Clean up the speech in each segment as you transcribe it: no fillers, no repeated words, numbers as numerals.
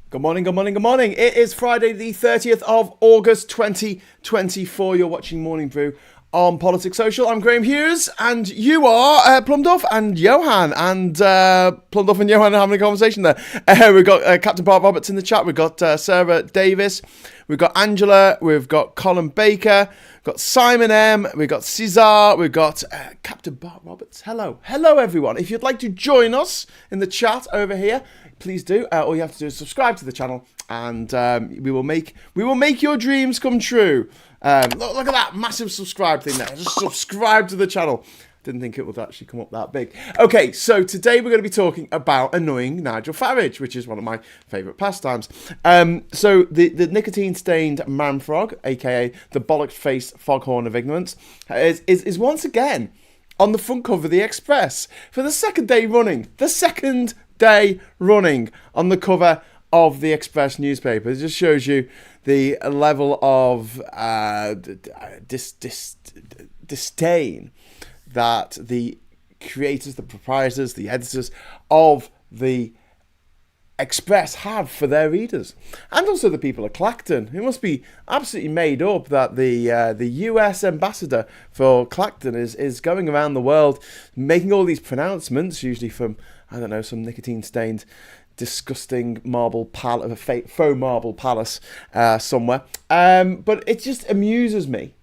Good morning, good morning, good morning. It is Friday, the 30th of August, 2024. You're watching Morning Brew on Politics Social. I'm Graham Hughes, and you are Plumduff and Johan. And Plumduff and Johan are having a conversation there. We've got Captain Bart Roberts in the chat. We've got Sarah Davis. We've got Angela. We've got Colin Baker. We've got Simon M. We've got Cesar. We've got Captain Bart Roberts. Hello. Hello, everyone. If you'd like to join us in the chat over here, please do. All you have to do is subscribe to the channel, and we will make your dreams come true. Look at that massive subscribe thing there. Just subscribe to the channel. Didn't think it would actually come up that big. Okay, so today we're going to be talking about annoying Nigel Farage, which is one of my favourite pastimes. So the nicotine-stained man frog, aka the bollock-faced foghorn of ignorance, is once again on the front cover of the Express for the second day running. The second day running on the cover of the Express newspaper. It just shows you the level of disdain that the creators, the proprietors, the editors of the Express have for their readers, and also the people of Clacton. It must be absolutely made up that the US ambassador for Clacton is going around the world making all these pronouncements, usually from, I don't know, some nicotine-stained, disgusting faux marble palace somewhere. But it just amuses me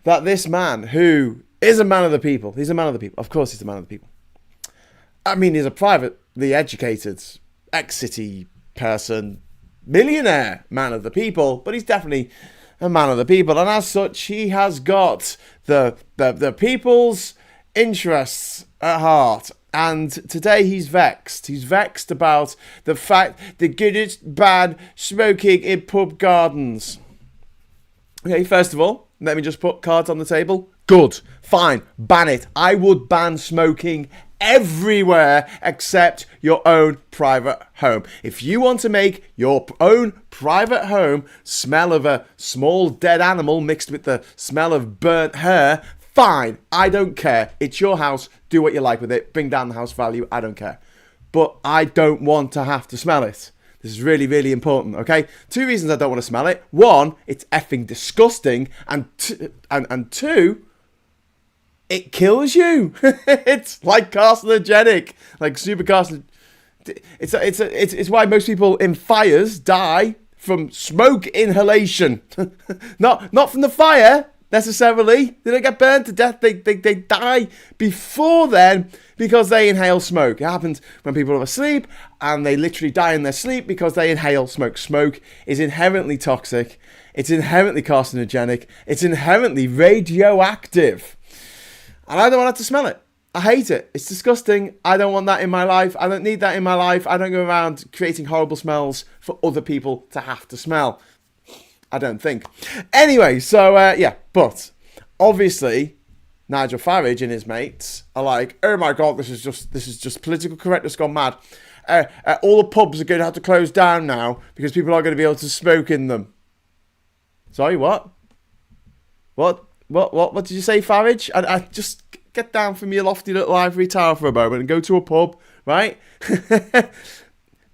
that this man, who is a man of the people, he's a man of the people. Of course, he's a man of the people. I mean, he's a privately educated ex-city person, millionaire man of the people, but he's definitely a man of the people, and as such, he has got the people's interests at heart. And today he's vexed. He's vexed about the fact the good is bad smoking in pub gardens. Okay, first of all, let me just put cards on the table. Good, fine, ban it. I would ban smoking everywhere except your own private home. If you want to make your own private home smell of a small dead animal mixed with the smell of burnt hair, fine, I don't care. It's your house. Do what you like with it. Bring down the house value. I don't care. But I don't want to have to smell it. This is really, really important, okay? Two reasons I don't want to smell it. One, it's effing disgusting. And two, it kills you. It's like carcinogenic, like super carcinogenic. It's why most people in fires die from smoke inhalation. not from the fire necessarily. They don't get burned to death. They die before then because they inhale smoke. It happens when people are asleep, and they literally die in their sleep because they inhale smoke. Smoke is inherently toxic. It's inherently carcinogenic. It's inherently radioactive. And I don't want to smell it. I hate it. It's disgusting. I don't want that in my life. I don't need that in my life. I don't go around creating horrible smells for other people to have to smell. I don't think. Anyway, so yeah, but obviously Nigel Farage and his mates are like, oh my god, this is just political correctness gone mad. All the pubs are going to have to close down now because people are going to be able to smoke in them. Sorry, what? What did you say, Farage? I just get down from your lofty little ivory tower for a moment and go to a pub, right?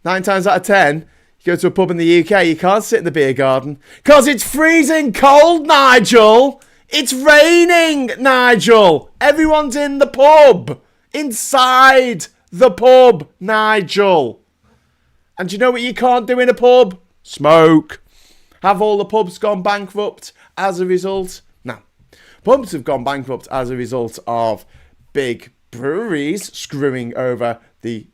9 times out of 10, you go to a pub in the UK, you can't sit in the beer garden because it's freezing cold, Nigel. It's raining, Nigel. Everyone's in the pub. Inside the pub, Nigel. And do you know what you can't do in a pub? Smoke. Have all the pubs gone bankrupt as a result? No. Pubs have gone bankrupt as a result of big breweries screwing over the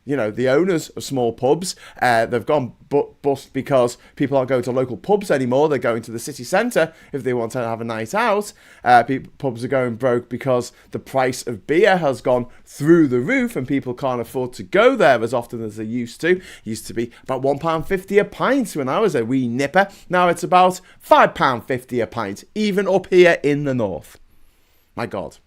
owners of small pubs. They've gone bust because people aren't going to local pubs anymore. They're going to the city centre if they want to have a night out. Pubs are going broke because the price of beer has gone through the roof and people can't afford to go there as often as they used to. It used to be about £1.50 a pint when I was a wee nipper. Now it's about £5.50 a pint, even up here in the north. My God.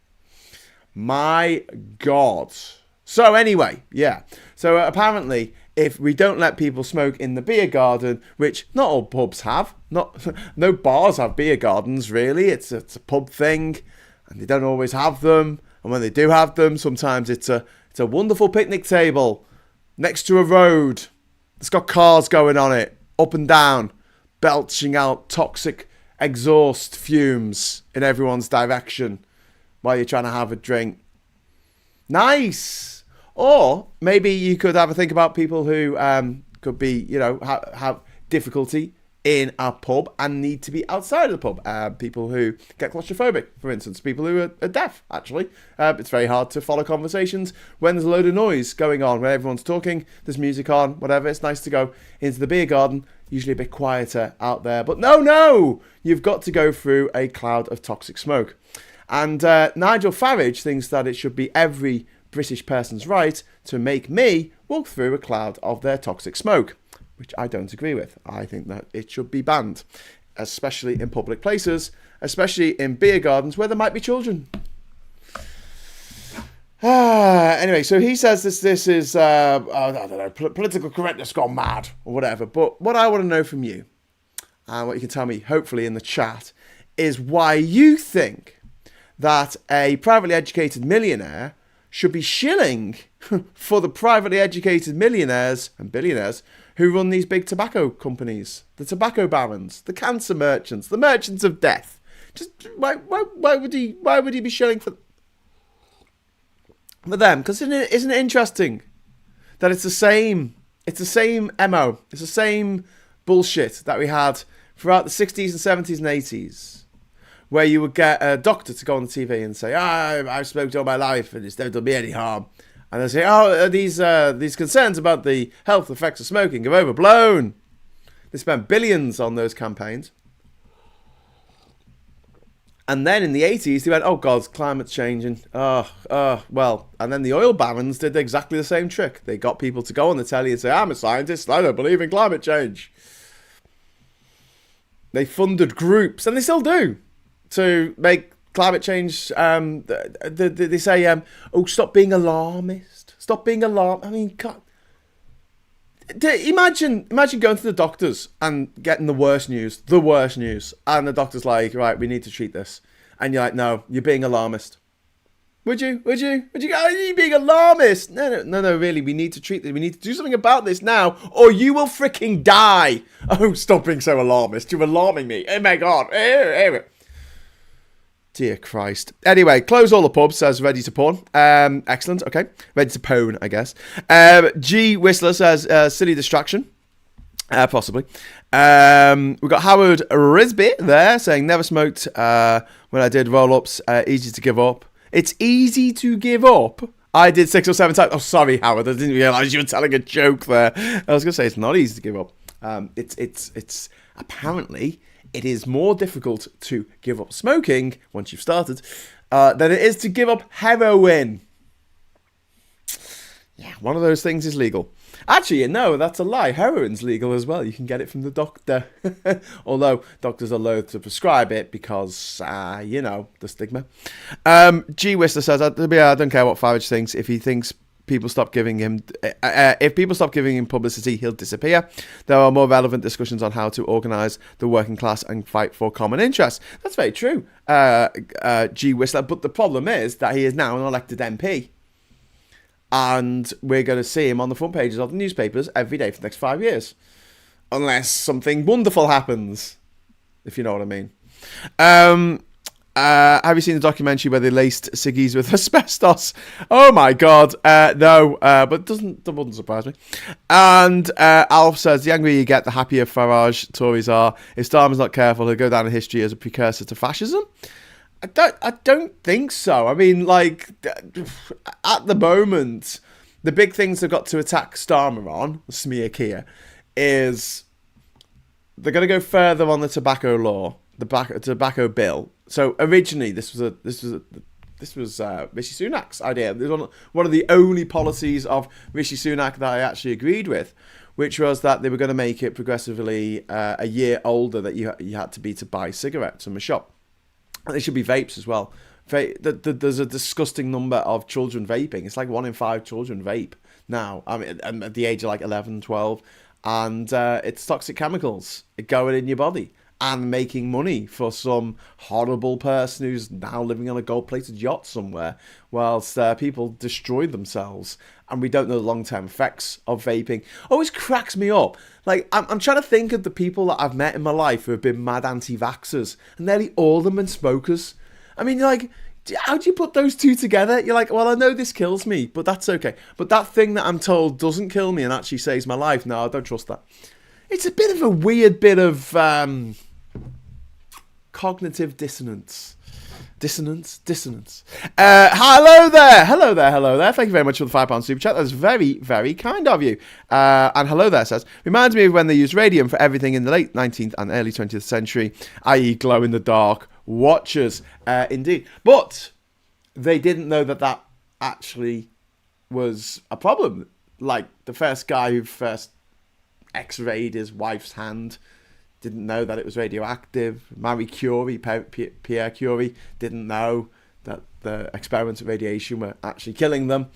So anyway, yeah. So apparently, if we don't let people smoke in the beer garden, which not all pubs have, no bars have beer gardens really. It's a pub thing, and they don't always have them. And when they do have them, sometimes it's a wonderful picnic table next to a road It's got cars going on it, up and down, belching out toxic exhaust fumes in everyone's direction while you're trying to have a drink. Nice. Or maybe you could have a think about people who could be, you know, have difficulty in a pub and need to be outside of the pub. People who get claustrophobic, for instance. People who are deaf, actually. It's very hard to follow conversations when there's a load of noise going on, when everyone's talking, there's music on, whatever. It's nice to go into the beer garden, usually a bit quieter out there. But no! You've got to go through a cloud of toxic smoke. And Nigel Farage thinks that it should be every British person's right to make me walk through a cloud of their toxic smoke, which I don't agree with. I think that it should be banned, especially in public places, especially in beer gardens where there might be children. Anyway, so he says this is, I don't know, political correctness gone mad or whatever. But what I want to know from you, and what you can tell me hopefully in the chat, is why you think that a privately educated millionaire should be shilling for the privately educated millionaires and billionaires who run these big tobacco companies, the tobacco barons, the cancer merchants, the merchants of death. Just why would he be shilling for them? Because isn't it interesting that it's the same MO, it's the same bullshit that we had throughout the 60s and 70s and 80s. Where you would get a doctor to go on the TV and say, I've smoked all my life and it's never done me any harm. And they say, these concerns about the health effects of smoking are overblown. They spent billions on those campaigns. And then in the 80s, they went, oh God, climate's changing. Well. And then the oil barons did exactly the same trick. They got people to go on the telly and say, I'm a scientist, I don't believe in climate change. They funded groups, and they still do, to make climate change, they say, stop being alarmist. Stop being alarmed. I mean, God. Imagine going to the doctors and getting the worst news. And the doctor's like, right, we need to treat this. And you're like, no, you're being alarmist. Would you go, are you being alarmist? No, really, we need to treat this. We need to do something about this now, or you will freaking die. Oh, stop being so alarmist. You're alarming me. Oh my God. Dear Christ. Anyway, close all the pubs, says ready to pawn. Excellent, okay. Ready to pwn, I guess. G Whistler says silly distraction. Possibly. We've got Howard Risby there saying never smoked when I did roll-ups. Easy to give up. It's easy to give up. I did 6 or 7 times. Oh, sorry, Howard. I didn't realise you were telling a joke there. I was going to say it's not easy to give up. It's apparently... It is more difficult to give up smoking once you've started than it is to give up heroin. Yeah, one of those things is legal. Actually, no, that's a lie. Heroin's legal as well. You can get it from the doctor. Although doctors are loath to prescribe it because, the stigma. G. Whistler says, I don't care what Farage thinks. If he thinks people stop giving him publicity, he'll disappear. There are more relevant discussions on how to organise the working class and fight for common interests. That's very true, G. Whistler. But the problem is that he is now an elected MP, and we're going to see him on the front pages of the newspapers every day for the next 5 years, unless something wonderful happens, if you know what I mean. Have you seen the documentary where they laced ciggies with asbestos? Oh my God, no, but that wouldn't surprise me. And Alf says, the angrier you get, the happier Farage Tories are. If Starmer's not careful, he'll go down in history as a precursor to fascism. I don't think so. I mean, like, at the moment, the big things they've got to attack Starmer on, smear Kia, is they're going to go further on the tobacco law, the tobacco bill. So originally, this was Rishi Sunak's idea. It was one of the only policies of Rishi Sunak that I actually agreed with, which was that they were going to make it progressively a year older that you had to be to buy cigarettes from a shop. And they should be vapes as well. There's a disgusting number of children vaping. It's like 1 in 5 children vape now. I mean, at the age of like 11, 12. And it's toxic chemicals going in your body. and making money for some horrible person who's now living on a gold-plated yacht somewhere, whilst people destroy themselves, and we don't know the long-term effects of vaping. Always cracks me up. Like, I'm trying to think of the people that I've met in my life who have been mad anti-vaxxers, and nearly all of them have been smokers. I mean, like, how do you put those two together? You're like, well, I know this kills me, but that's okay. But that thing that I'm told doesn't kill me and actually saves my life, no, I don't trust that. It's a bit of a weird bit of cognitive dissonance. Dissonance. Hello there. Thank you very much for the £5 super chat. That's very, very kind of you. And hello there says, reminds me of when they used radium for everything in the late 19th and early 20th century, i.e. glow-in-the-dark watches. Indeed. But they didn't know that actually was a problem. Like, the first guy who first x-rayed his wife's hand didn't know that it was radioactive. Marie Curie, Pierre Curie, didn't know that the experiments with radiation were actually killing them.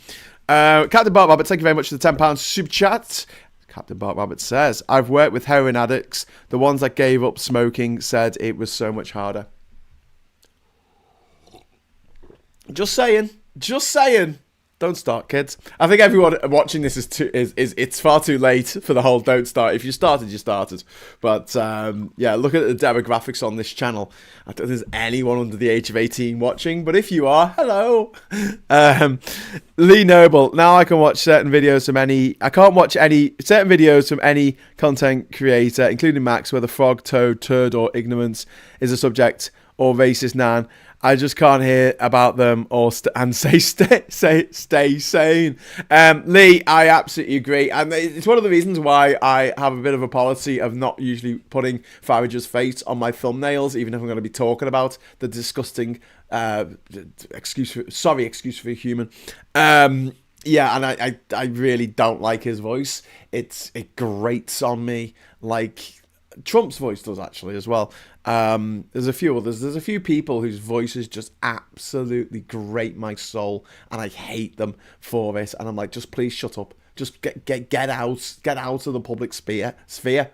Captain Bart Rabbit, thank you very much for the £10 super chat. Captain Bart Rabbit says, I've worked with heroin addicts. The ones that gave up smoking said it was so much harder. Just saying. Don't start, kids. I think everyone watching this is it's far too late for the whole don't start. If you started, you started. But yeah, look at the demographics on this channel. I don't think there's anyone under the age of 18 watching, but if you are, hello. Lee Noble. Now I can watch certain videos from any. I can't watch certain videos from any content creator, including Max, where the frog, toad, turd, or ignorance is a subject, or racist nan. I just can't hear about them and say stay sane. Lee, I absolutely agree. And it's one of the reasons why I have a bit of a policy of not usually putting Farage's face on my thumbnails, even if I'm going to be talking about the disgusting, excuse for a human. Yeah, and I really don't like his voice. It grates on me like Trump's voice does actually as well. There's a few others. There's a few people whose voices just absolutely grate my soul, and I hate them for it. And I'm like, just please shut up. Just get out of the public sphere. The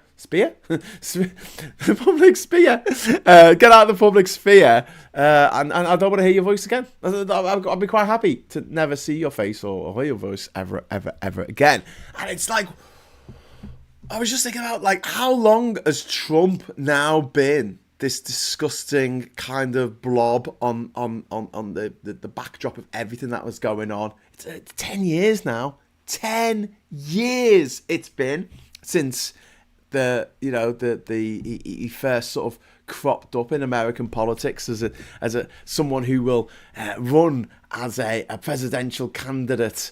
public sphere. Get out of the public sphere. And I don't want to hear your voice again. I'll be quite happy to never see your face or hear your voice ever again. And it's like, I was just thinking about, like, how long has Trump now been this disgusting kind of blob on the backdrop of everything that was going on? It's 10 years now. 10 years it's been since he first sort of cropped up in American politics as someone who will run as a presidential candidate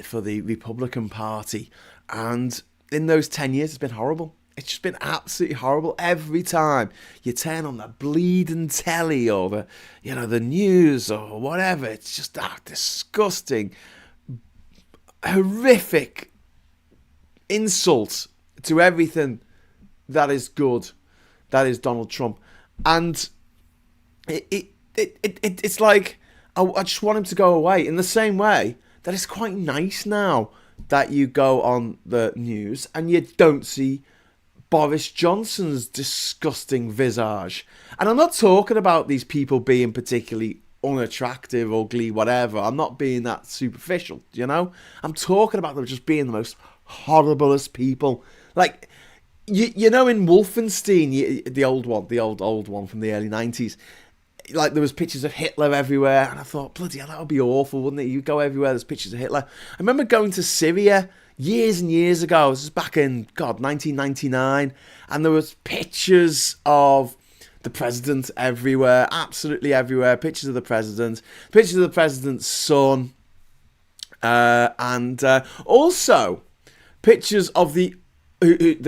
for the Republican Party. And in those 10 years, it's been horrible. It's just been absolutely horrible. Every time you turn on the bleeding telly or the news or whatever, it's just that disgusting, horrific insult to everything that is good, that is Donald Trump. And it's like, I just want him to go away, in the same way that it's quite nice now that you go on the news and you don't see Boris Johnson's disgusting visage. And I'm not talking about these people being particularly unattractive, ugly, whatever. I'm not being that superficial, you know? I'm talking about them just being the most horriblest people. Like, you know, in Wolfenstein, the old one from the early 90s, like, there was pictures of Hitler everywhere, and I thought, bloody hell, that would be awful, wouldn't it? You go everywhere, there's pictures of Hitler. I remember going to Syria years and years ago. This was back in, 1999, and there was pictures of the president everywhere, absolutely everywhere. Pictures of the president, pictures of the president's son, and also pictures of the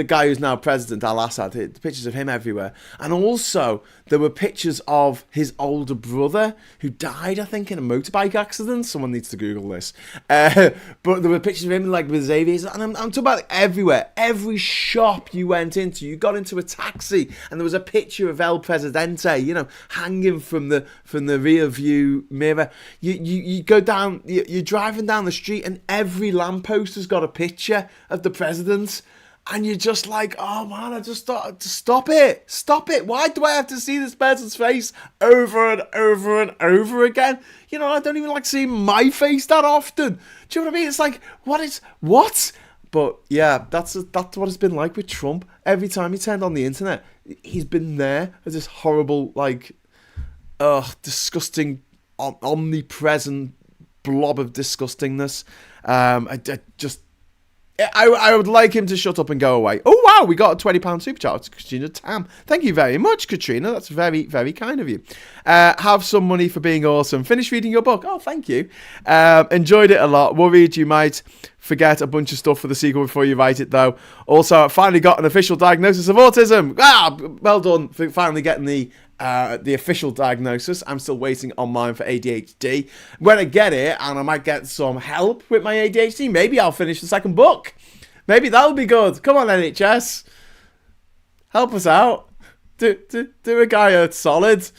guy who's now president, Al-Assad, pictures of him everywhere. And also, there were pictures of his older brother, who died, I think, in a motorbike accident. Someone needs to Google this. But there were pictures of him, like, with his aviators. And I'm talking about everywhere. Every shop you went into, you got into a taxi, and there was a picture of El Presidente, hanging from the rear view mirror. You go down, you're driving down the street, and every lamppost has got a picture of the president. And you're just like, oh man, I just thought, stop it. Stop it. Why do I have to see this person's face over and over and over again? You know, I don't even like seeing my face that often. Do you know what I mean? It's like, what? But yeah, that's what it's been like with Trump. Every time he turned on the internet, he's been there as this horrible, like, disgusting, omnipresent blob of disgustingness. I would like him to shut up and go away. Oh, wow, we got a £20 super chat to Katrina Tam. Thank you very much, Katrina. That's very, very kind of you. Have some money for being awesome. Finish reading your book. Oh, thank you. Enjoyed it a lot. Worried you might forget a bunch of stuff for the sequel before you write it, though. Also, I finally got an official diagnosis of autism. Well done for finally getting the official diagnosis. I'm still waiting on mine for ADHD. When I get it, and I might get some help with my ADHD, maybe I'll finish the second book. Maybe that'll be good. Come on, NHS. Help us out. Do a guy a solid.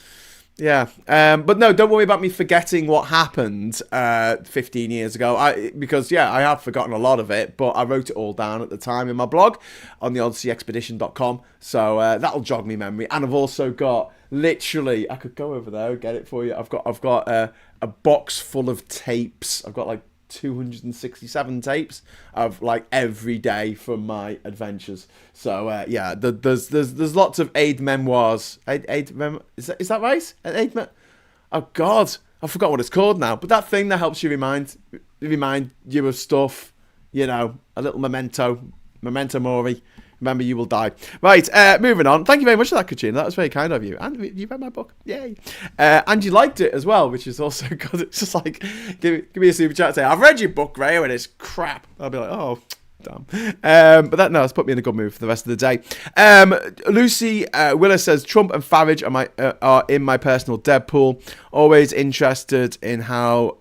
Yeah. But no, don't worry about me forgetting what happened 15 years ago. Because I have forgotten a lot of it, but I wrote it all down at the time in my blog on the odysseyexpedition.com. So that'll jog me memory. And I've also got, literally, I could go over there and get it for you. I've got a box full of tapes. I've got like 267 tapes of like every day from my adventures. So there's lots of aid memoirs. Is that right? Oh God, I forgot what it's called now. But that thing that helps you remind you of stuff. You know, a little memento mori. Remember, you will die. Right, moving on. Thank you very much for that, Katrina. That was very kind of you. And you read my book. Yay. And you liked it as well, which is also good. It's just like, give me a super chat and say, I've read your book, Ray, and it's crap. I'll be like, oh, damn. But that's put me in a good mood for the rest of the day. Lucy Willis says, Trump and Farage are in my personal Deadpool. Always interested in how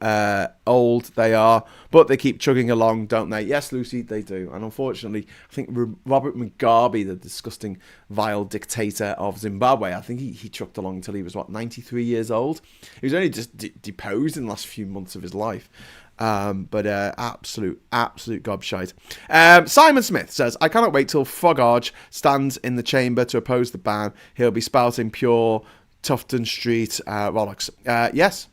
old they are, but they keep chugging along, don't they? Yes, Lucy, they do. And unfortunately, I think Robert Mugabe, the disgusting, vile dictator of Zimbabwe, I think he chugged along until he was, 93 years old? He was only just deposed in the last few months of his life. But absolute gobshite. Simon Smith says, I cannot wait till Farage stands in the chamber to oppose the ban. He'll be spouting pure Tufton Street Rolex. Yes.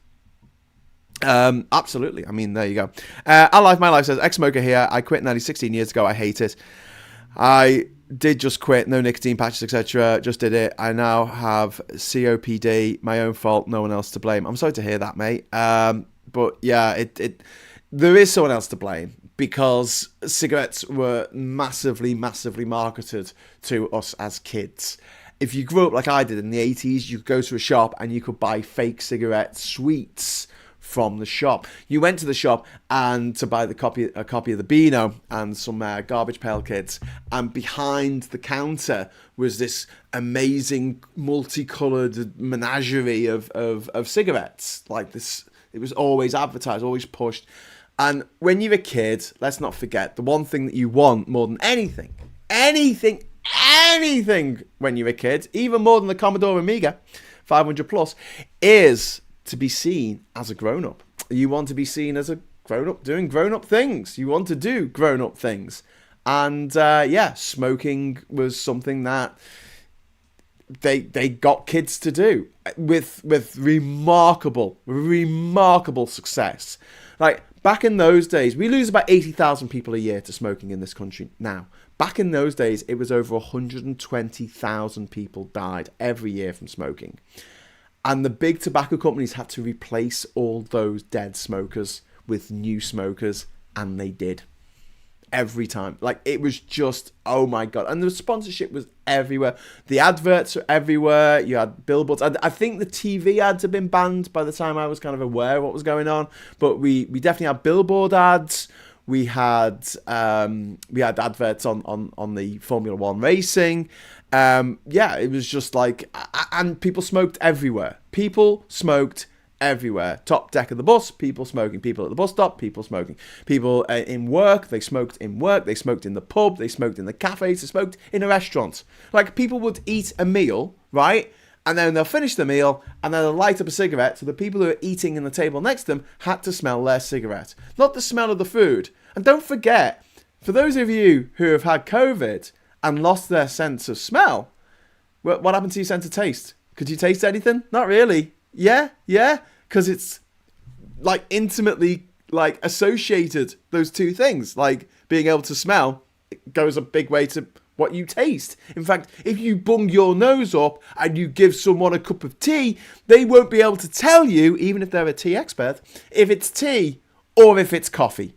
Absolutely. I mean, there you go. My life says, ex-smoker here. I quit nearly 16 years ago. I hate it. I did just quit. No nicotine patches, etc. Just did it. I now have COPD. My own fault. No one else to blame. I'm sorry to hear that, mate. But yeah, there is someone else to blame, because cigarettes were massively, massively marketed to us as kids. If you grew up like I did in the 80s, you could go to a shop and you could buy fake cigarette sweets from the shop. You went to the shop and to buy a copy of the Beano and some Garbage Pail Kids, and behind the counter was this amazing multicoloured menagerie of cigarettes. Like this, it was always advertised, always pushed. And when you're a kid, let's not forget, the one thing that you want more than anything when you're a kid, even more than the Commodore Amiga 500 plus, is to be seen as a grown-up. You want to be seen as a grown-up doing grown-up things. You want to do grown-up things. And smoking was something that they got kids to do with remarkable success. Like, back in those days, we lose about 80,000 people a year to smoking in this country now. Back in those days, it was over 120,000 people died every year from smoking. And the big tobacco companies had to replace all those dead smokers with new smokers, and they did. Every time. Like, it was just, oh my God. And the sponsorship was everywhere. The adverts were everywhere. You had billboards. I think the TV ads had been banned by the time I was kind of aware of what was going on. But we definitely had billboard ads. We had adverts on the Formula One racing. It was just like, and people smoked everywhere. Top deck of the bus, people smoking. People at the bus stop, people smoking. People in work, they smoked in work. They smoked in the pub. They smoked in the cafes. They smoked in a restaurant. Like, people would eat a meal, right? And then they'll finish the meal, and then they'll light up a cigarette. So the people who are eating in the table next to them had to smell their cigarette, not the smell of the food. And don't forget, For those of you who have had COVID and lost their sense of smell, what happened to your sense of taste? Could you taste anything? Not really. Yeah, because it's like intimately like associated, those two things. Like being able to smell goes a big way to what you taste. In fact, if you bung your nose up and you give someone a cup of tea, they won't be able to tell you, even if they're a tea expert, if it's tea or if it's coffee.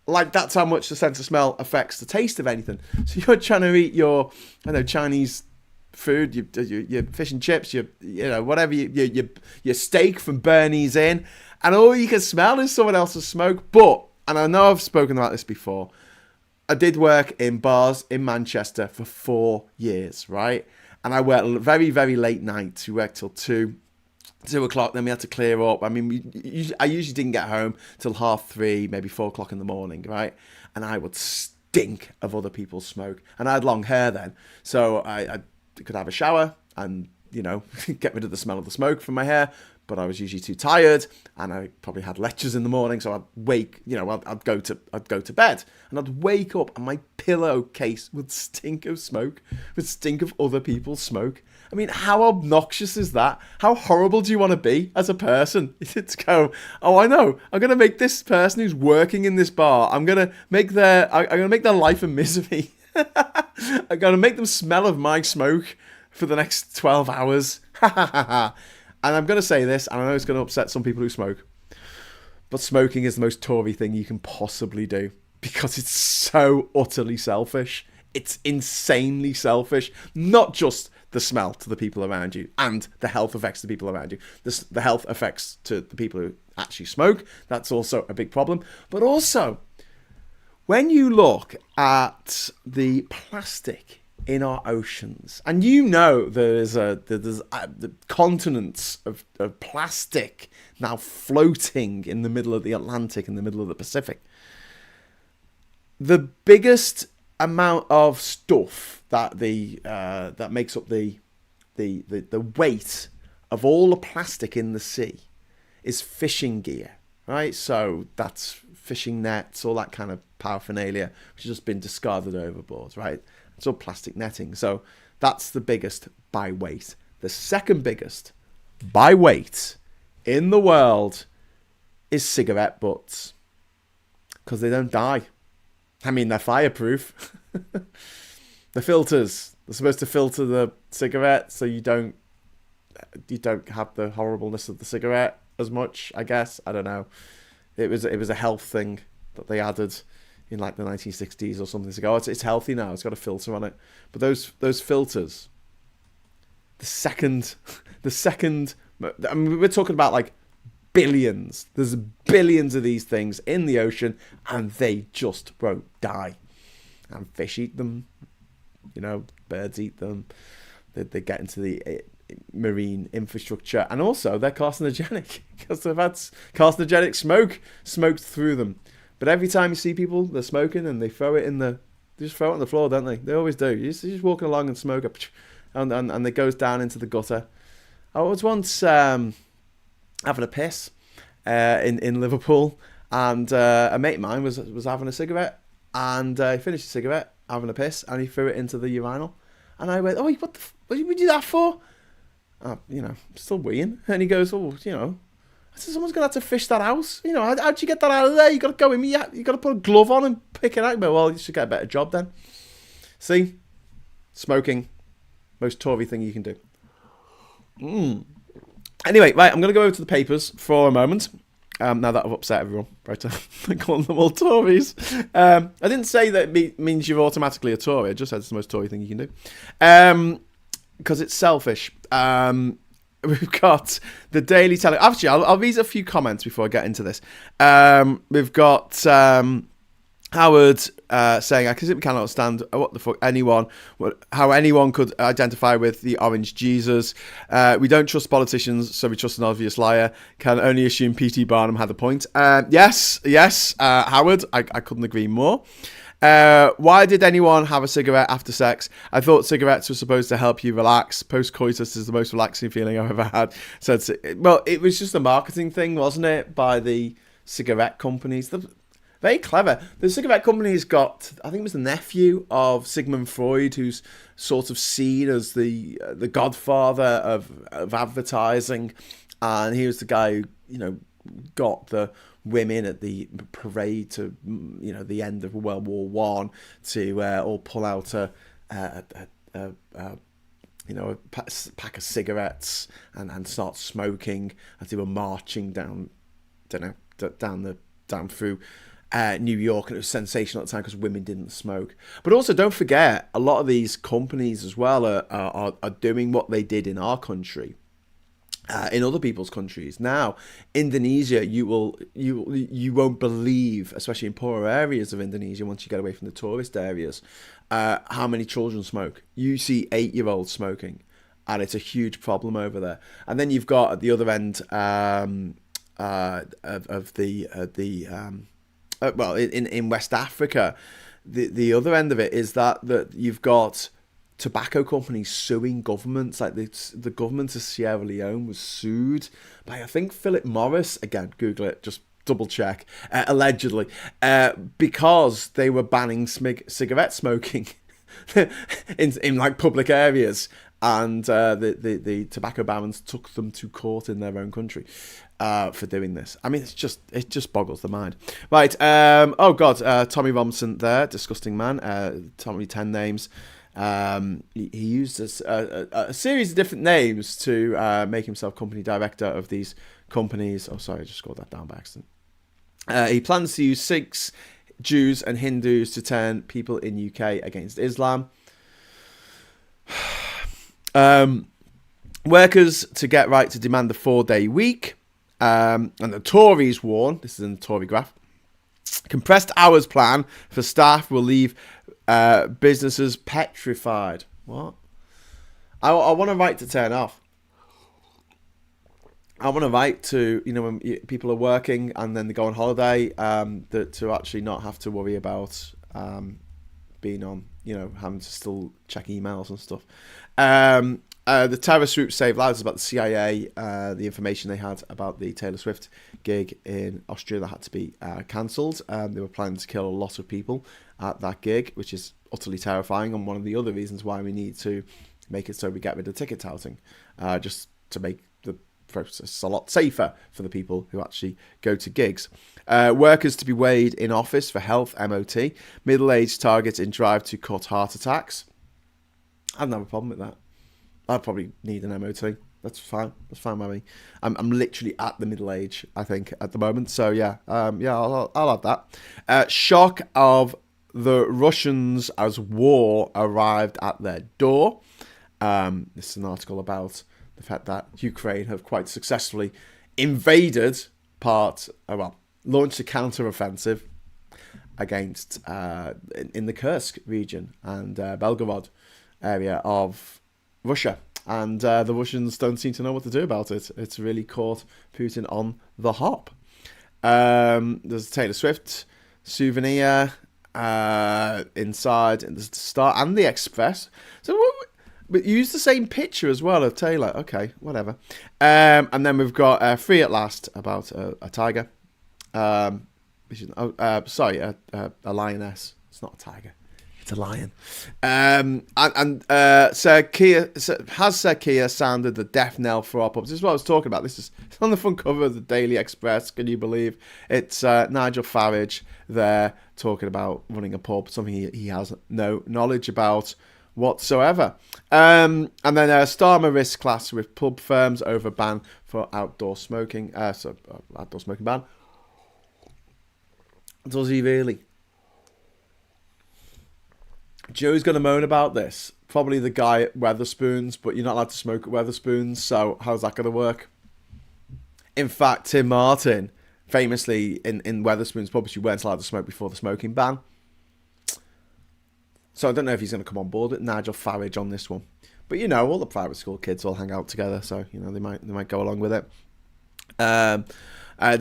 Like, that's how much the sense of smell affects the taste of anything. So you're trying to eat your, Chinese food, your fish and chips, your whatever, your steak from Bernie's Inn, and all you can smell is someone else's smoke. But, and I know I've spoken about this before, I did work in bars in Manchester for 4 years, right? And I worked very, very late nights. We worked till 2 o'clock, then we had to clear up. I mean, I usually didn't get home till 3:30, maybe 4 o'clock in the morning, right? And I would stink of other people's smoke. And I had long hair then, so I could have a shower and, get rid of the smell of the smoke from my hair. But I was usually too tired, and I probably had lectures in the morning, so I'd wake, I'd go to bed, and I'd wake up, and my pillowcase would stink of smoke, would stink of other people's smoke. I mean, how obnoxious is that? How horrible do you want to be as a person? It's go, oh, I know, I'm gonna make this person who's working in this bar, I'm gonna make their life a misery. I'm gonna make them smell of my smoke for the next 12 hours. And I'm going to say this, and I know it's going to upset some people who smoke, but smoking is the most Tory thing you can possibly do, because it's so utterly selfish. It's insanely selfish. Not just the smell to the people around you and the health effects to the people around you. The health effects to the people who actually smoke, that's also a big problem. But also, when you look at the plastic in our oceans, and there's the continents of plastic now floating in the middle of the Atlantic, in the middle of the Pacific. The biggest amount of stuff that that makes up the weight of all the plastic in the sea is fishing gear, right? So that's fishing nets, all that kind of paraphernalia, which has just been discarded overboard, right? It's all plastic netting. So that's the biggest by weight. The second biggest by weight in the world is cigarette butts, because they don't die. I mean, they're fireproof. The filters, they're supposed to filter the cigarette so you don't have the horribleness of the cigarette as much, I guess. I don't know. It was a health thing that they added in like the 1960s or something. Ago. It's healthy now. It's got a filter on it. But those filters, the second, I mean, we're talking about like billions. There's billions of these things in the ocean, and they just won't die. And fish eat them. Birds eat them. They get into the marine infrastructure, and also they're carcinogenic because they've had carcinogenic smoke smoked through them. But every time you see people, they're smoking and they just throw it on the floor, don't they? They always do. You're just walking along and smoke it, and it goes down into the gutter. I was once having a piss in Liverpool, and a mate of mine was having a cigarette, and he finished the cigarette, having a piss, and he threw it into the urinal. And I went, oh, what did we do that for? Still weeing. And he goes, oh, I said, someone's going to have to fish that out. How'd you get that out of there? You got to go in, you got to put a glove on and pick it out. Well, you should get a better job then. See? Smoking. Most Tory thing you can do. Anyway, right, I'm going to go over to the papers for a moment. Now that I've upset everyone, right? I'm calling them all Tories. I didn't say that it means you're automatically a Tory. I just said it's the most Tory thing you can do. Because it's selfish. We've got the Daily Telegraph. Actually, I'll read a few comments before I get into this. We've got Howard saying, I simply cannot understand what the fuck how anyone could identify with the Orange Jesus. We don't trust politicians, so we trust an obvious liar. Can only assume P.T. Barnum had a point. Yes, Howard, I couldn't agree more. Why did anyone have a cigarette after sex? I thought cigarettes were supposed to help you relax. Post-coitus is the most relaxing feeling I've ever had. Well, it was just a marketing thing, wasn't it, by the cigarette companies. The Very clever. The cigarette company's got, I think it was the nephew of Sigmund Freud, who's sort of seen as the godfather of advertising, and he was the guy who, got the women at the parade to, the end of World War One to all pull out a pack of cigarettes and start smoking as they were marching down, down through New York, and it was sensational at the time because women didn't smoke. But also, don't forget, a lot of these companies as well are doing what they did in our country, in other people's countries. Now, Indonesia, you won't believe, especially in poorer areas of Indonesia, once you get away from the tourist areas, how many children smoke. You see 8-year-olds smoking, and it's a huge problem over there. And then you've got at the other end in West Africa, the other end of it is that you've got tobacco companies suing governments. Like the government of Sierra Leone was sued by, I think, Philip Morris. Again, Google it, just double check. Allegedly, because they were banning cigarette smoking in like public areas, and the tobacco barons took them to court in their own country for doing this. I mean, it just boggles the mind. Right. Oh God. Tommy Robinson there, disgusting man. Tommy 10 names. He used a series of different names to make himself company director of these companies. Oh, sorry, I just scrolled that down by accident. He plans to use Sikhs, Jews, and Hindus to turn people in UK against Islam. Workers to get right to demand a 4-day week. And the Tories warn, this is in the Tory graph, compressed hours plan for staff will leave businesses petrified. What? I want a right to turn off. I want a right to, when people are working and then they go on holiday, to actually not have to worry about being on, having to still check emails and stuff. The terrorist group saved lives about the CIA, the information they had about the Taylor Swift gig in Austria that had to be cancelled. They were planning to kill a lot of people at that gig, which is utterly terrifying, and one of the other reasons why we need to make it so we get rid of ticket touting, just to make the process a lot safer for the people who actually go to gigs. Workers to be weighed in office for health MOT. Middle-aged target in drive to cut heart attacks. I don't have a problem with that. I'd probably need an MOT. That's fine. That's fine by me. I'm literally at the middle age, I think, at the moment. So yeah, I'll have that. Shock of the Russians as war arrived at their door. This is an article about the fact that Ukraine have quite successfully invaded launched a counter-offensive against in the Kursk region and Belgorod area of Russia, and the Russians don't seem to know what to do about it. It's really caught Putin on the hop. There's a Taylor Swift souvenir inside, and there's the Star and the Express. So, but use the same picture as well of Taylor. Okay, whatever. And then we've got Free at Last about a tiger. A lioness. It's not a tiger. It's a lion. Sir Keir sounded the death knell for our pubs. This is what I was talking about. This is on the front cover of the Daily Express. Can you believe? It's Nigel Farage there talking about running a pub, something he has no knowledge about whatsoever. And then Starmer risk class with pub firms over ban for outdoor smoking. Outdoor smoking ban. Does he really? Joe's going to moan about this. Probably the guy at Weatherspoons, but you're not allowed to smoke at Weatherspoons, so how's that going to work? In fact, Tim Martin, famously in Weatherspoons pubs, you weren't allowed to smoke before the smoking ban. So I don't know if he's going to come on board with Nigel Farage on this one. But all the private school kids all hang out together, so they might go along with it. The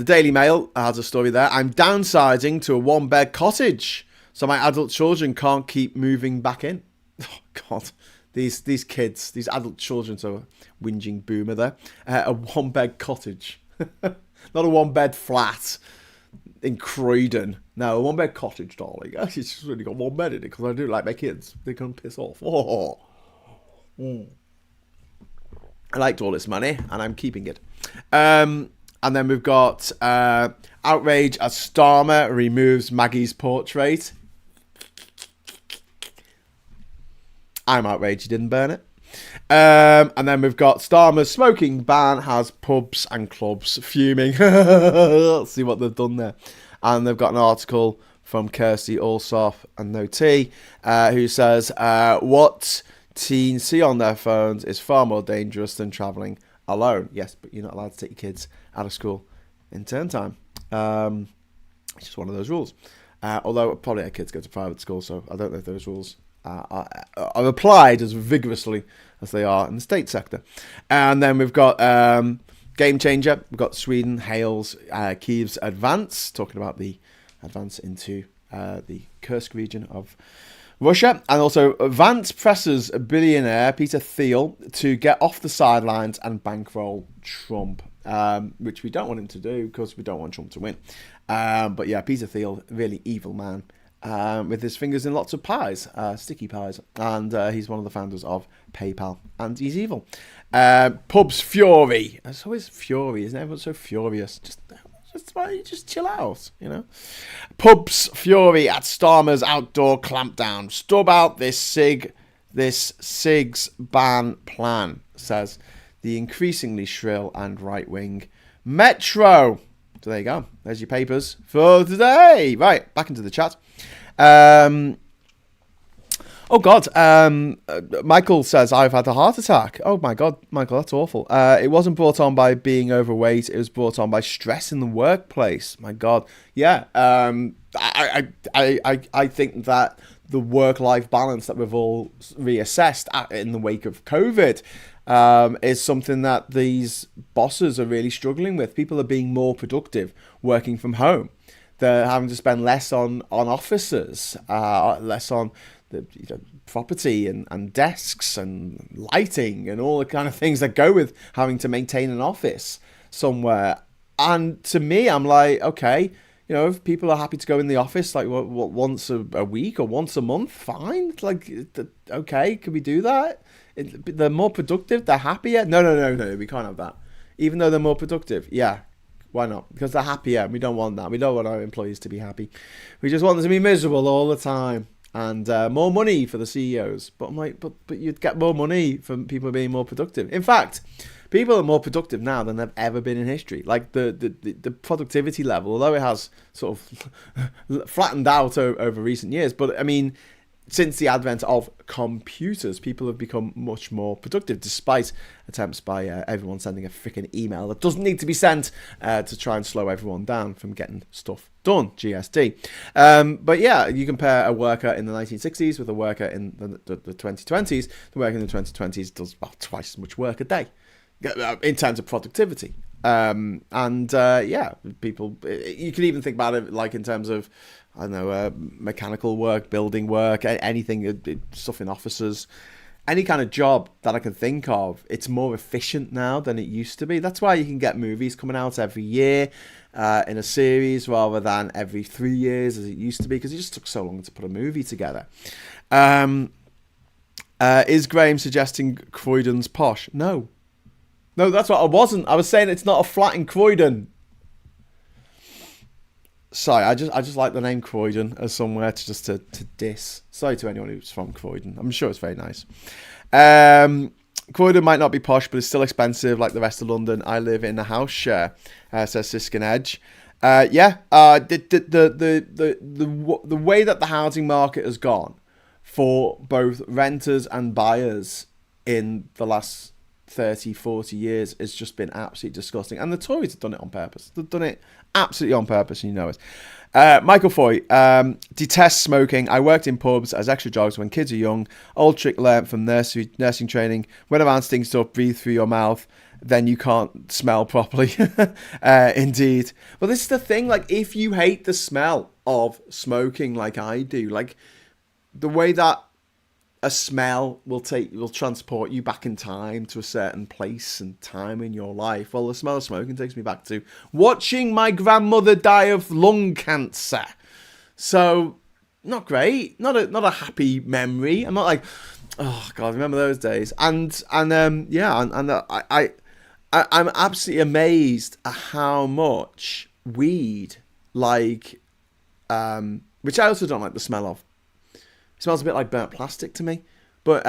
Daily Mail has a story there. I'm downsizing to a 1-bed cottage, so my adult children can't keep moving back in. Oh, God. These kids, these adult children, so a whinging boomer there. A 1-bed cottage. Not a 1-bed flat in Croydon No, a one-bed cottage, darling. It's just really got one bed in it because I do like my kids. They can piss off. Oh. I liked all this money, and I'm keeping it. And then we've got outrage as Starmer removes Maggie's portrait. I'm outraged he didn't burn it. And then we've got Starmer's smoking ban has pubs and clubs fuming. Let's see what they've done there. And they've got an article from Kirsty Allsopp and No T, who says, what teens see on their phones is far more dangerous than travelling alone. Yes, but you're not allowed to take your kids out of school in term time. It's just one of those rules. Although probably our kids go to private school, so I don't know if those rules are applied as vigorously as they are in the state sector. And then we've got game changer. We've got Sweden hails Kyiv's advance, talking about the advance into the Kursk region of Russia. And also Vance presses billionaire Peter Thiel to get off the sidelines and bankroll Trump, which we don't want him to do because we don't want Trump to win. But yeah, Peter Thiel, really evil man. With his fingers in lots of pies, sticky pies, and he's one of the founders of PayPal, and he's evil. Pubs fury. It's always fury, isn't it? Everyone's so furious. Just chill out, you know. Pubs fury at Starmer's outdoor clampdown. Stub out this SIGs ban plan, says the increasingly shrill and right-wing Metro. So there you go. There's your papers for today. Right, back into the chat. Oh God. Michael says I've had a heart attack. Oh my God, Michael, that's awful. It wasn't brought on by being overweight. It was brought on by stress in the workplace. My God. Yeah. I think that the work-life balance that we've all reassessed in the wake of COVID is something that these bosses are really struggling with. People are being more productive working from home. They're having to spend less on offices, less on the property and desks and lighting and all the kind of things that go with having to maintain an office somewhere. And to me, I'm like, okay, if people are happy to go in the office like once a week or once a month, fine. Like, okay, can we do that? They're more productive. They're happier. No, we can't have that. Even though they're more productive, yeah, why not? Because they're happier. We don't want that. We don't want our employees to be happy. We just want them to be miserable all the time. And more money for the CEOs. But I'm like, but you'd get more money from people being more productive. In fact, people are more productive now than they've ever been in history. Like the productivity level, although it has sort of flattened out over recent years, but I mean, since the advent of computers, people have become much more productive, despite attempts by everyone sending a freaking email that doesn't need to be sent to try and slow everyone down from getting stuff done, GSD. But yeah, you compare a worker in the 1960s with a worker in the 2020s. The worker in the 2020s does about twice as much work a day in terms of productivity. Yeah, people, you can even think about it like in terms of, I don't know, mechanical work, building work, anything, stuff in offices, any kind of job that I can think of. It's more efficient now than it used to be. That's why you can get movies coming out every year in a series rather than every 3 years as it used to be, because it just took so long to put a movie together. Is Graham suggesting Croydon's posh? No, that's what I wasn't. I was saying it's not a flat in Croydon. Sorry, I just like the name Croydon as somewhere to diss. Sorry to anyone who's from Croydon. I'm sure it's very nice. Croydon might not be posh, but it's still expensive like the rest of London. I live in a house share, says Siskin Edge. The way that the housing market has gone for both renters and buyers in the last 30, 40 years has just been absolutely disgusting. And the Tories have done it on purpose. They've done it absolutely on purpose, and you know it. Michael Foy, detests smoking. I worked in pubs as extra jobs when kids are young. Old trick learnt from nursing training. When a man stinks up, breathe through your mouth, then you can't smell properly. Indeed. But this is the thing, like, if you hate the smell of smoking like I do, like, the way that a smell will transport you back in time to a certain place and time in your life. Well, the smell of smoking takes me back to watching my grandmother die of lung cancer. So not great, not a happy memory. I'm not like, oh God, remember those days? I'm absolutely amazed at how much weed, like, which I also don't like the smell of. It smells a bit like burnt plastic to me. But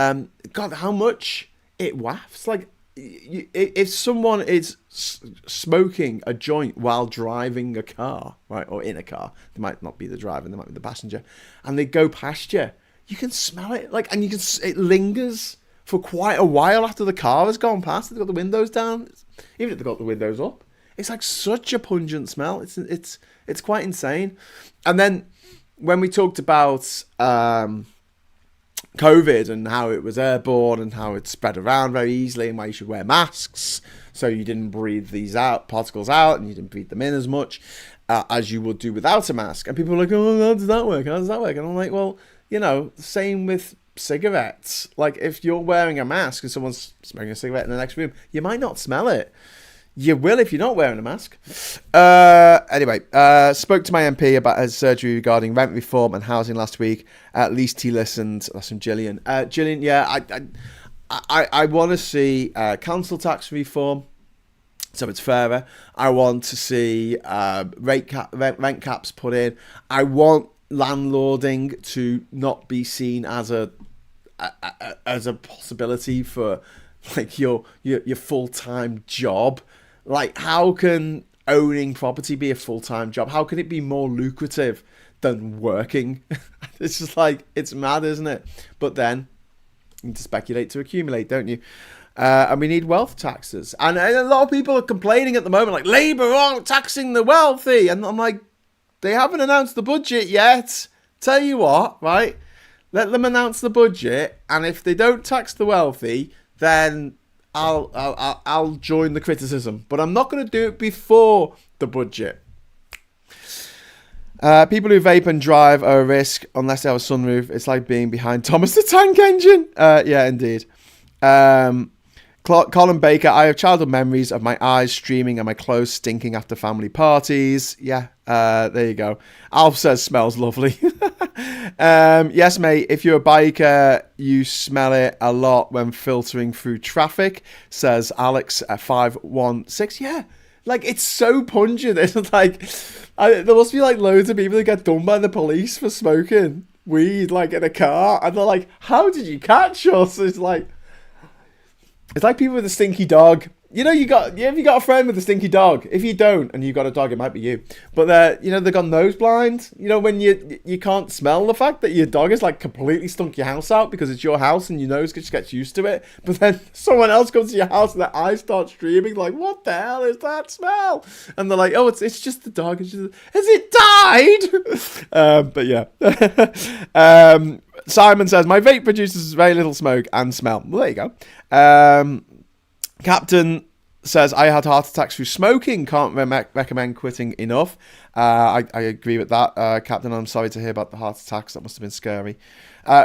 God, how much it wafts. Like, if someone is smoking a joint while driving a car, right, or in a car, they might not be the driver, they might be the passenger, and they go past you, you can smell it. Like, and it lingers for quite a while after the car has gone past. They've got the windows down, even if they've got the windows up. It's like such a pungent smell. It's quite insane. And then when we talked about COVID and how it was airborne and how it spread around very easily and why you should wear masks so you didn't breathe these particles out and you didn't breathe them in as much as you would do without a mask. And people are like, oh, how does that work? How does that work? And I'm like, well, same with cigarettes. Like, if you're wearing a mask and someone's smoking a cigarette in the next room, you might not smell it. You will if you're not wearing a mask. Anyway, spoke to my MP about his surgery regarding rent reform and housing last week. At least he listened. That's from Gillian. Gillian, yeah, I want to see council tax reform, so it's fairer. I want to see rent caps put in. I want landlording to not be seen as a possibility for like your full-time job. Like, how can owning property be a full-time job? How can it be more lucrative than working? It's just like, it's mad, isn't it? But then you need to speculate to accumulate, don't you? And we need wealth taxes. And a lot of people are complaining at the moment, like, Labour aren't taxing the wealthy. And I'm like, they haven't announced the budget yet. Tell you what, right? Let them announce the budget. And if they don't tax the wealthy, then I'll join the criticism, but I'm not going to do it before the budget. People who vape and drive are a risk unless they have a sunroof. It's like being behind Thomas the Tank Engine. Yeah, indeed. Colin Baker, I have childhood memories of my eyes streaming and my clothes stinking after family parties. Yeah, there you go. Alf says smells lovely. Yes, mate, if you're a biker, you smell it a lot when filtering through traffic, says Alex at 516. Yeah, like, it's so pungent. It's like, there must be like loads of people that get done by the police for smoking weed, like, in a car, and they're like, how did you catch us? It's like people with a stinky dog. Have you got a friend with a stinky dog? If you don't, and you've got a dog, it might be you. But they've got nose blind. When you can't smell the fact that your dog has like completely stunk your house out because it's your house and your nose just gets used to it. But then someone else comes to your house and their eyes start streaming, like, what the hell is that smell? And they're like, oh, it's just the dog. Has it died? But yeah. Simon says, my vape produces very little smoke and smell. Well, there you go. Captain says, I had heart attacks through smoking. Can't recommend quitting enough. I agree with that, Captain. I'm sorry to hear about the heart attacks. That must have been scary.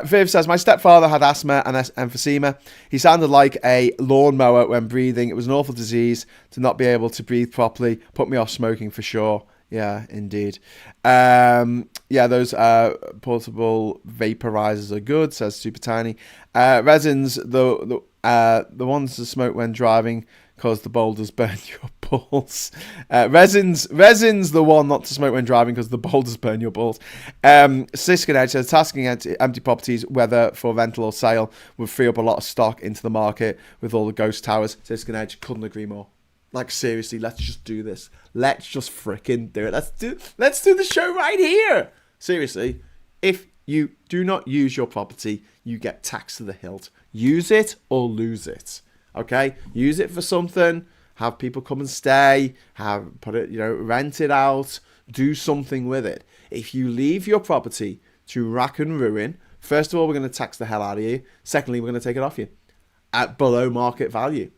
Viv says, my stepfather had asthma and emphysema. He sounded like a lawnmower when breathing. It was an awful disease to not be able to breathe properly. Put me off smoking for sure. Yeah, indeed. Those portable vaporizers are good, says Super Tiny. Resins, the ones to smoke when driving because the boulders burn your balls. Resins, the one not to smoke when driving because the boulders burn your balls. Siskin Edge says, tasking empty properties, whether for rental or sale, would free up a lot of stock into the market with all the ghost towers. Siskin Edge, couldn't agree more. Like, seriously, let's just do this. Let's just fricking do it. Let's do the show right here. Seriously, if you do not use your property, you get taxed to the hilt. Use it or lose it. Okay? Use it for something. Have people come and stay. Rent it out. Do something with it. If you leave your property to rack and ruin, first of all, we're going to tax the hell out of you. Secondly, we're going to take it off you at below market value.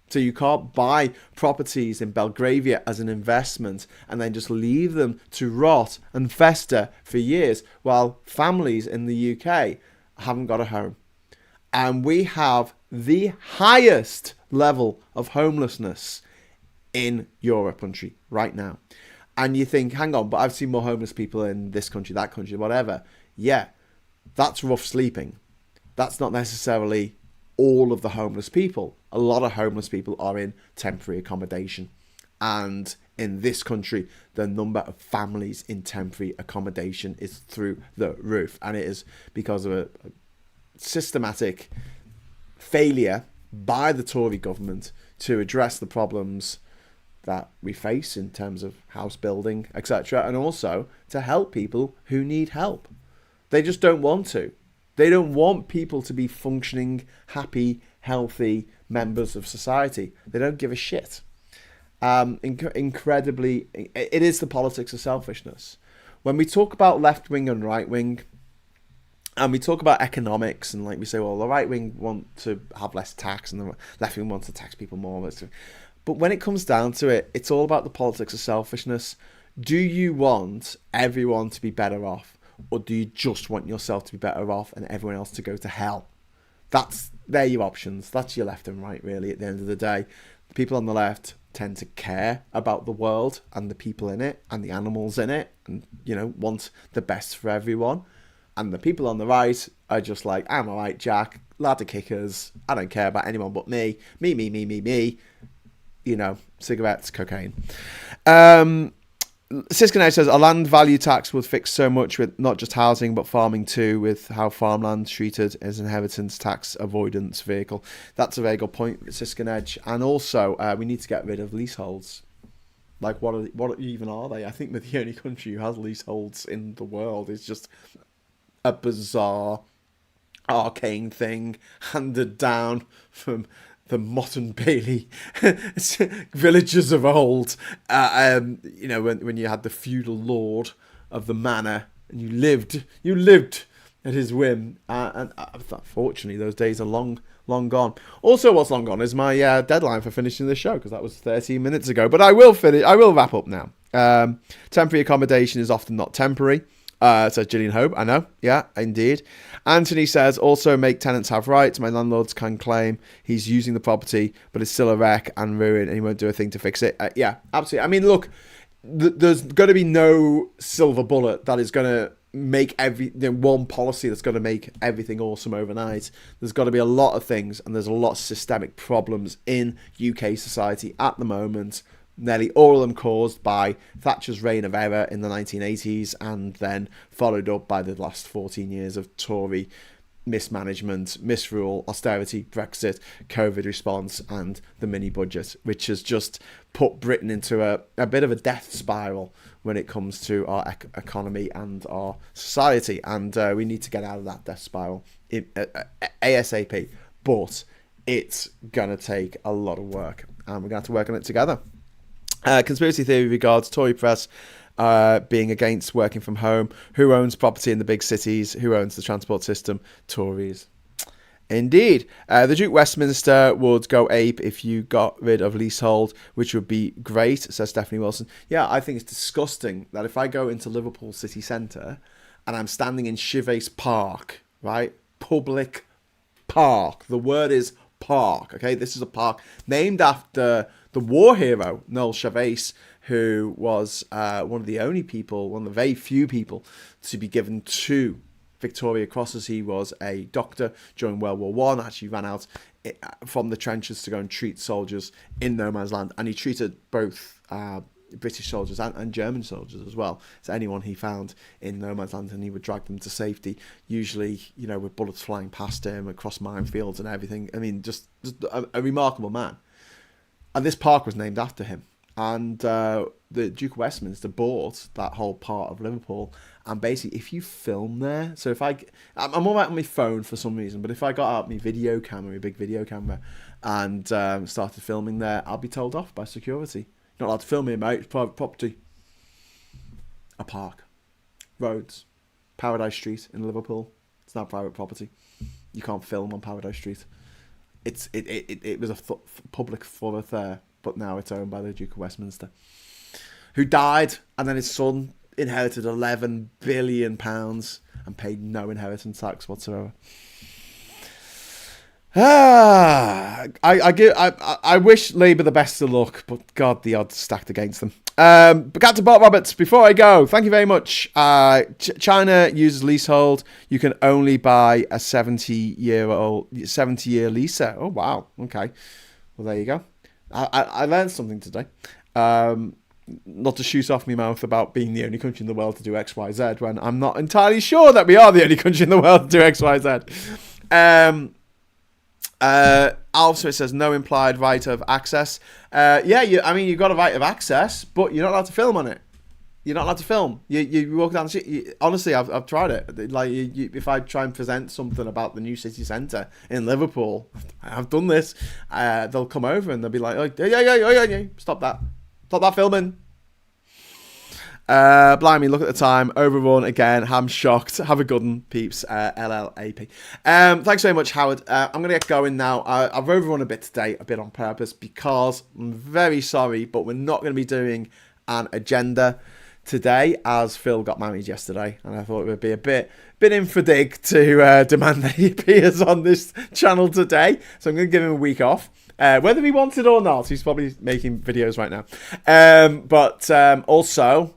So you can't buy properties in Belgravia as an investment and then just leave them to rot and fester for years while families in the UK haven't got a home. And we have the highest level of homelessness in Europe country right now. And you think, hang on, but I've seen more homeless people in this country, that country, whatever. Yeah, that's rough sleeping. That's not necessarily all of the homeless people. A lot of homeless people are in temporary accommodation. And in this country, the number of families in temporary accommodation is through the roof. And it is because of a systematic failure by the Tory government to address the problems that we face in terms of house building, etc., and also to help people who need help. They just don't want to. They don't want people to be functioning, happy, healthy members of society. They don't give a shit. Incredibly, it is the politics of selfishness. When we talk about left wing and right wing, and we talk about economics, and like we say, well, the right wing want to have less tax, and the left wing wants to tax people more. But when it comes down to it, it's all about the politics of selfishness. Do you want everyone to be better off, or do you just want yourself to be better off and everyone else to go to hell? They're your options. That's your left and right, really, at the end of the day. The people on the left tend to care about the world and the people in it and the animals in it, and, want the best for everyone. And the people on the right are just like, I'm all right, Jack, lad of kickers, I don't care about anyone but me, me. Cigarettes, cocaine. Siskine says, a land value tax would fix so much with not just housing, but farming too, with how farmland's treated as inheritance tax avoidance vehicle. That's a very good point, Siskine. And also, we need to get rid of leaseholds. Like, what even are they? I think we're the only country who has leaseholds in the world. It's just a bizarre, arcane thing handed down from the Mott and Bailey villagers of old. When you had the feudal lord of the manor and you lived at his whim. And fortunately, those days are long gone. Also, what's long gone is my deadline for finishing the show, because that was 13 minutes ago. But I will wrap up now. Temporary accommodation is often not temporary. Says Gillian Hope. I know. Yeah, indeed. Anthony says, also make tenants have rights. My landlords can claim he's using the property, but it's still a wreck and ruin, and he won't do a thing to fix it. Yeah, absolutely. I mean, look, there's going to be no silver bullet that is going to make one policy that's going to make everything awesome overnight. There's got to be a lot of things, and there's a lot of systemic problems in UK society at the moment. Nearly all of them caused by Thatcher's reign of error in the 1980s, and then followed up by the last 14 years of Tory mismanagement, misrule, austerity, Brexit, COVID response, and the mini budget, which has just put Britain into a bit of a death spiral when it comes to our economy and our society. And we need to get out of that death spiral ASAP. But it's going to take a lot of work, and we're going to have to work on it together. Conspiracy theory regards Tory press being against working from home. Who owns property in the big cities? Who owns the transport system? Tories. Indeed. The Duke Westminster would go ape if you got rid of leasehold, which would be great, says Stephanie Wilson. Yeah, I think it's disgusting that if I go into Liverpool city centre and I'm standing in Chivase Park, right? Public park. The word is park, okay? This is a park named after the war hero, Noel Chivase, who was one of the very few people to be given 2 Victoria Crosses. He was a doctor during World War One. Actually ran out from the trenches to go and treat soldiers in no man's land, and he treated both British soldiers and German soldiers as well. So anyone he found in no man's land, and he would drag them to safety, usually, with bullets flying past him across minefields and everything. I mean, just a remarkable man. And this park was named after him. And the Duke of Westminster bought that whole part of Liverpool. And basically, if you film there, so if I'm all right on my phone for some reason, but if I got out my video camera, my big video camera, and started filming there, I'll be told off by security. Not allowed to film here, mate. It's private property. A park. Roads. Paradise Street in Liverpool. It's not private property. You can't film on Paradise Street. It was a public thoroughfare, but now it's owned by the Duke of Westminster, who died, and then his son inherited £11 billion and paid no inheritance tax whatsoever. I wish Labour the best of luck, but God, the odds stacked against them. But Captain Bob Roberts, before I go, thank you very much. China uses leasehold. You can only buy a 70-year lease. Oh wow, okay. Well, there you go. I learned something today. Not to shoot off my mouth about being the only country in the world to do X, Y, Z, when I'm not entirely sure that we are the only country in the world to do X, Y, Z. Also, it says no implied right of access. You've got a right of access, but you're not allowed to film on it. You're not allowed to film. You walk down the street. Honestly, I've tried it. Like, if I try and present something about the new city centre in Liverpool, I've done this. They'll come over and they'll be like, "Oh, yeah, stop that filming." Blimey, look at the time. Overrun again. I'm shocked. Have a good one, peeps. LLAP. Thanks very much, Howard. I'm going to get going now. I've overrun a bit today, a bit on purpose, because I'm very sorry, but we're not going to be doing an agenda today, as Phil got married yesterday, and I thought it would be a bit infradig to demand that he appears on this channel today. So I'm going to give him a week off. Whether he wants it or not, he's probably making videos right now. But also,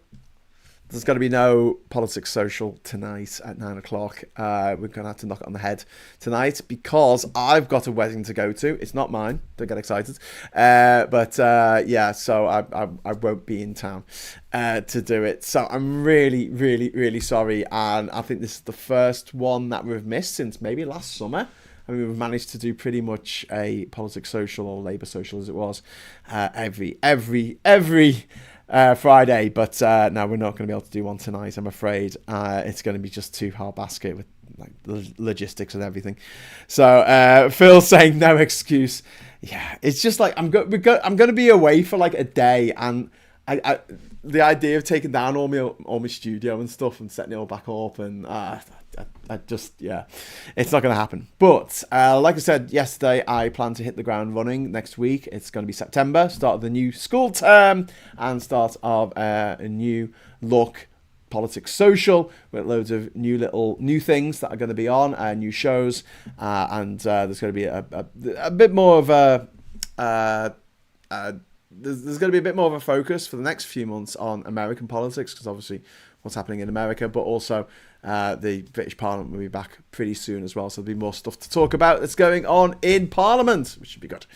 there's going to be no Politics Social tonight at 9 o'clock. We're going to have to knock it on the head tonight because I've got a wedding to go to. It's not mine. Don't get excited. So I won't be in town to do it. So I'm really, really, really sorry. And I think this is the first one that we've missed since maybe last summer. I mean, we've managed to do pretty much a Politics Social or Labour Social, as it was, every Friday, but no, we're not going to be able to do one tonight, I'm afraid. It's going to be just too hard basket with like logistics and everything. So Phil saying no excuse. Yeah, it's just like I'm going to be away for like a day, and I the idea of taking down all my studio and stuff and setting it all back up, and it's not going to happen. But like I said yesterday, I plan to hit the ground running next week. It's going to be September, start of the new school term and start of a new look Politics Social with loads of new things that are going to be on, new shows, and there's going to be a bit more of there's going to be a bit more of a focus for the next few months on American politics, because obviously what's happening in America, but also the British Parliament will be back pretty soon as well, so there'll be more stuff to talk about that's going on in Parliament, which should be good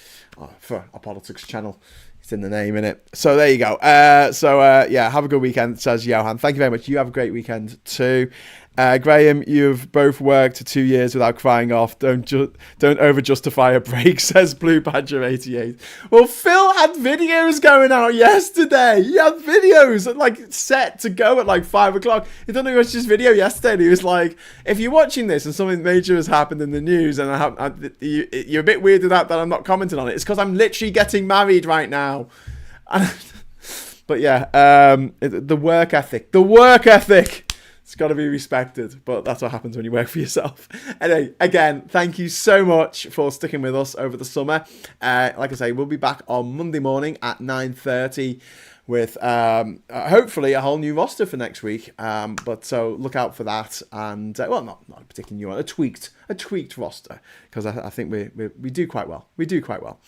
for a politics channel. It's in the name, innit? So there you go. Have a good weekend, says Johan. Thank you very much. You have a great weekend too. Graham, you've both worked 2 years without crying off. Don't over justify a break, says Blue Badger 88. Well, Phil had videos going out yesterday. He had videos like set to go at like 5 o'clock. He done watch this video yesterday, and he was like, if you're watching this and something major has happened in the news and you're a bit weirded out that I'm not commenting on it, it's because I'm literally getting married right now. But yeah, the work ethic. It's got to be respected, but that's what happens when you work for yourself. Anyway, again, thank you so much for sticking with us over the summer. Like I say, we'll be back on Monday morning at 9:30 with hopefully a whole new roster for next week. But so look out for that, and not a particularly new one, a tweaked roster, because I think we do quite well. We do quite well.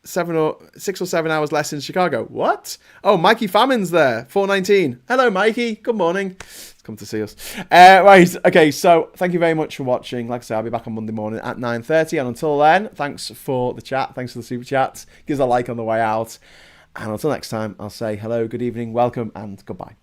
6 or 7 hours less in Chicago. What? Oh, Mikey Famine's there. 419. Hello, Mikey. Good morning. Come to see us. Right. Okay. So thank you very much for watching. Like I said, I'll be back on Monday morning at 9:30. And until then, thanks for the chat. Thanks for the super chats. Give us a like on the way out. And until next time, I'll say hello, good evening, welcome, and goodbye.